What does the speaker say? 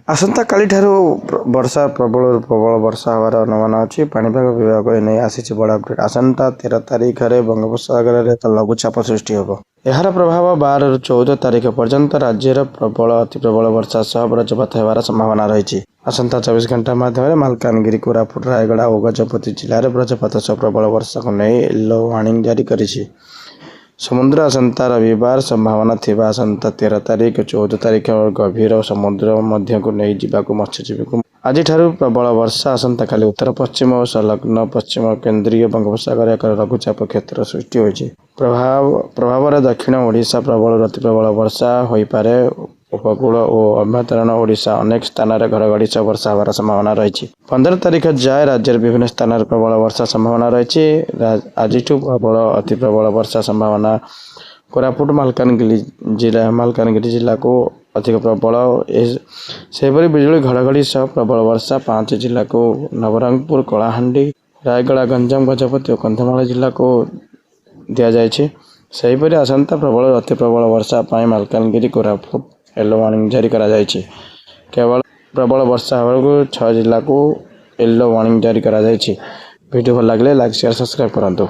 आसंता काली ठारू वर्षा प्रबल प्रबल वर्षा हवार अनुमान अच्छी पाणीपाग विभाग नहीं आसी बड़ अपडेट। आसंता 13 तारिख में बंगोपसागर में लघुचाप सृष्टि होब। यार प्रभाव 12 ରୁ 14 तारिख पर्यंत राज्यर प्रबल अति प्रबल वर्षा सह वज्रपात होवार संभावना रही। आसंता 24 घंटा मध्य मालकानगिरी कोरापुट रायगढ़ और गजपति जिले में वज्रपात सह प्रबल वर्षा को नहीं येलो वार्निंग जारी करिछि। समुद्र आसंता रविवार संभावना थिबा आसंता 13 तारिख 14 तारिख गभीर समुद्र मध्य को नहीं जावाक मत्स्यजीवी को आज प्रबल वर्षा आसंता काली उत्तर पश्चिम और संलग्न पश्चिम केन्द्रीय बंगोपसागर एक लघुचाप क्षेत्र सृष्टि होइछि। प्रभाव दक्षिण ओडिशा प्रबल अति प्रबल वर्षा हो पारे। उपकूल और अभ्यंतरण ओडिशा अनेक स्थान में घड़घड़ी सह वर्षा होवार संभावना रही। 15 तारिख जाए राज्य विभिन्न स्थान में प्रबल वर्षा संभावना रही। आज प्रबल अति प्रबल वर्षा संभावना कोरापुट मालकानगिरी जिला को अधिक प्रबल से बिजुली घड़घड़ी सह प्रबल वर्षा 5 जिला को नवरंगपुर कलाहांडी रायगढ़ गंजाम गजपति और कंधमाल जिला को दि जाएगी। सेहीपरि आसंता प्रबल अति प्रबल वर्षा मालकानगिरी कोरापुट येलो वार्निंग जारी करा जायछि। केवल प्रबल वर्षा होगा 6 जिला को येलो वार्निंग जारी करा जायछि। वीडियो भल लगे लाइक शेयर सब्सक्राइब करंतु।